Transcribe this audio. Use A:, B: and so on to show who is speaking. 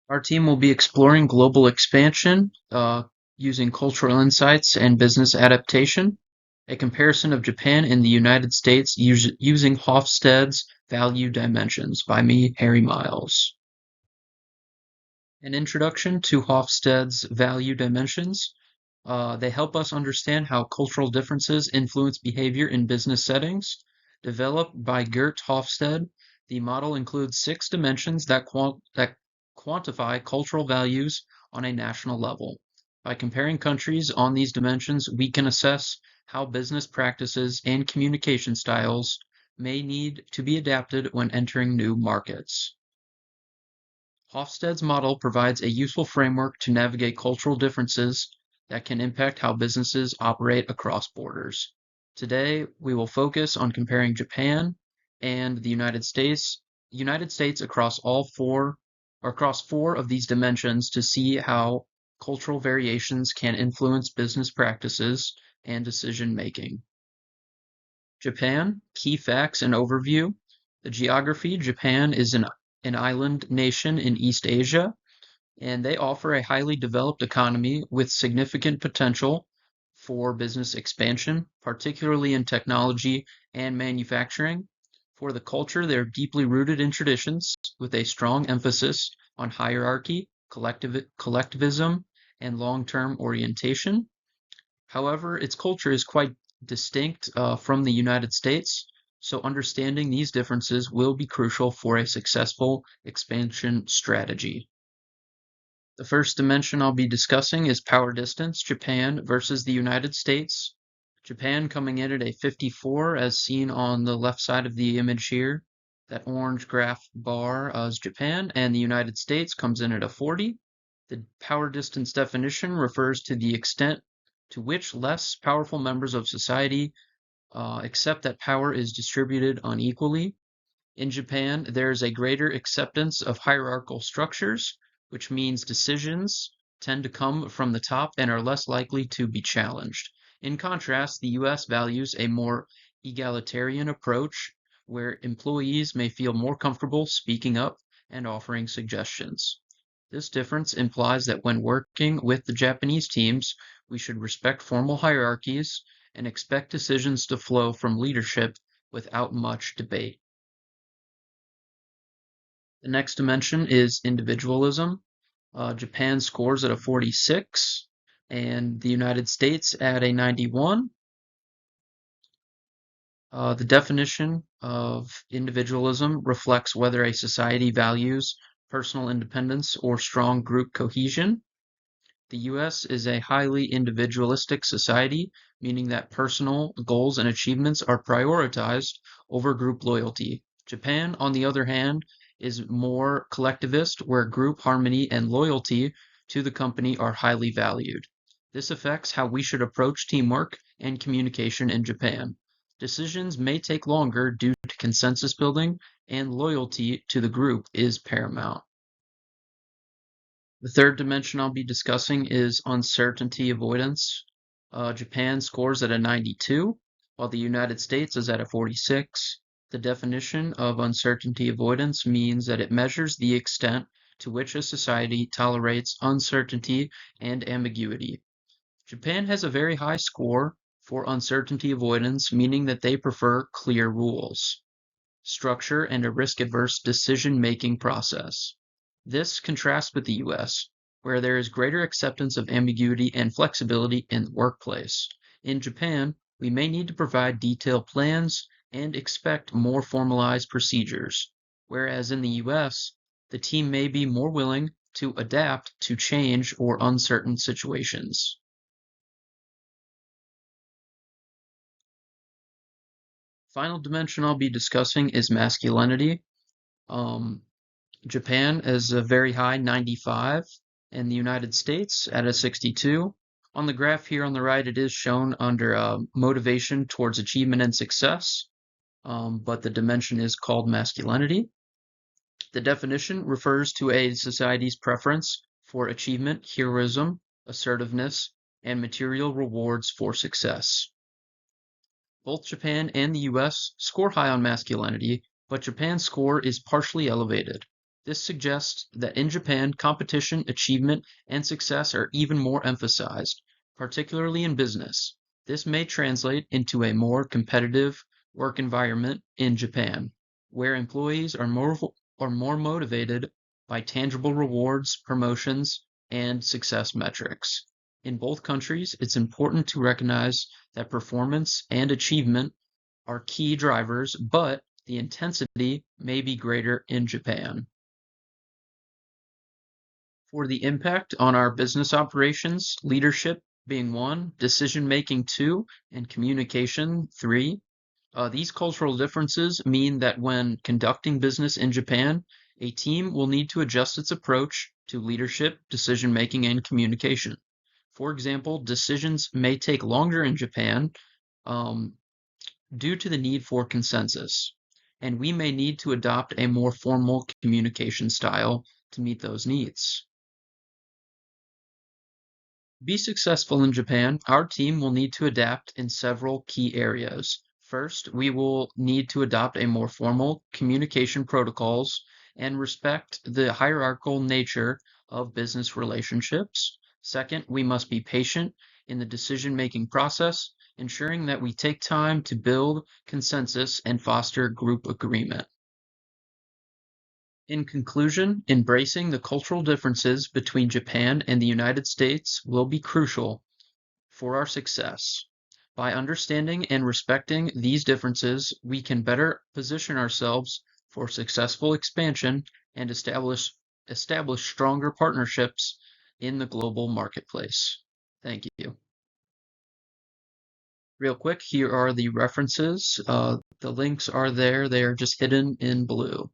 A: Our team will be exploring global expansion using cultural insights and business adaptation, a comparison of Japan and the United States using Hofstede's value dimensions by me, Harry Miles. An introduction to Hofstede's value dimensions. They help us understand how cultural differences influence behavior in business settings. Developed by Gert Hofstede, the model includes 6 dimensions that quantify cultural values on a national level. By comparing countries on these dimensions, we can assess how business practices and communication styles may need to be adapted when entering new markets. Hofstede's model provides a useful framework to navigate cultural differences that can impact how businesses operate across borders. Today, we will focus on comparing Japan and the United States across four of these dimensions to see how cultural variations can influence business practices and decision making. Japan, key facts and overview. The geography, Japan is an island nation in East Asia, and they offer a highly developed economy with significant potential for business expansion, particularly in technology and manufacturing. For the culture, they're deeply rooted in traditions with a strong emphasis on hierarchy, collectivism, and long-term orientation. However, its culture is quite distinct from the United States, so understanding these differences will be crucial for a successful expansion strategy. The first dimension I'll be discussing is power distance, Japan versus the United States. Japan coming in at a 54 as seen on the left side of the image here. That orange graph bar is Japan, and the United States comes in at a 40. The power distance definition refers to the extent to which less powerful members of society accept that power is distributed unequally. In Japan, there is a greater acceptance of hierarchical structures, which means decisions tend to come from the top and are less likely to be challenged. In contrast, the US values a more egalitarian approach where employees may feel more comfortable speaking up and offering suggestions. This difference implies that when working with the Japanese teams, we should respect formal hierarchies and expect decisions to flow from leadership without much debate. The next dimension is individualism. Japan scores at a 46 and the United States at a 91. The definition of individualism reflects whether a society values personal independence or strong group cohesion. The US is a highly individualistic society, meaning that personal goals and achievements are prioritized over group loyalty. Japan, on the other hand, is more collectivist, where group harmony and loyalty to the company are highly valued. This affects how we should approach teamwork and communication in Japan. Decisions may take longer due to consensus building, and loyalty to the group is paramount. The third dimension I'll be discussing is uncertainty avoidance. Japan scores at a 92, while the United States is at a 46. The definition of uncertainty avoidance means that it measures the extent to which a society tolerates uncertainty and ambiguity. Japan has a very high score for uncertainty avoidance, meaning that they prefer clear rules, structure, and a risk-averse decision-making process. This contrasts with the US, where there is greater acceptance of ambiguity and flexibility in the workplace. In Japan, we may need to provide detailed plans and expect more formalized procedures, whereas in the US, the team may be more willing to adapt to change or uncertain situations. Final dimension I'll be discussing is masculinity. Japan is a very high 95, and the United States at a 62. On the graph here on the right, it is shown under motivation towards achievement and success, but the dimension is called masculinity. The definition refers to a society's preference for achievement, heroism, assertiveness, and material rewards for success. Both Japan and the US score high on masculinity, but Japan's score is partially elevated. This suggests that in Japan, competition, achievement, and success are even more emphasized, particularly in business. This may translate into a more competitive work environment in Japan, where employees are more motivated by tangible rewards, promotions, and success metrics. In both countries, it's important to recognize that performance and achievement are key drivers, but the intensity may be greater in Japan. For the impact on our business operations, leadership being one, decision making two, and communication three. These cultural differences mean that when conducting business in Japan, a team will need to adjust its approach to leadership, decision making, and communication. For example, decisions may take longer in Japan um, due to the need for consensus, and we may need to adopt a more formal communication style to meet those needs. To be successful in Japan, our team will need to adapt in several key areas. First, we will need to adopt a more formal communication protocols and respect the hierarchical nature of business relationships. Second, we must be patient in the decision-making process, ensuring that we take time to build consensus and foster group agreement. In conclusion, embracing the cultural differences between Japan and the United States will be crucial for our success. By understanding and respecting these differences, we can better position ourselves for successful expansion and establish stronger partnerships in the global marketplace. Thank you. Real quick, here are the references. The links are there. They are just hidden in blue.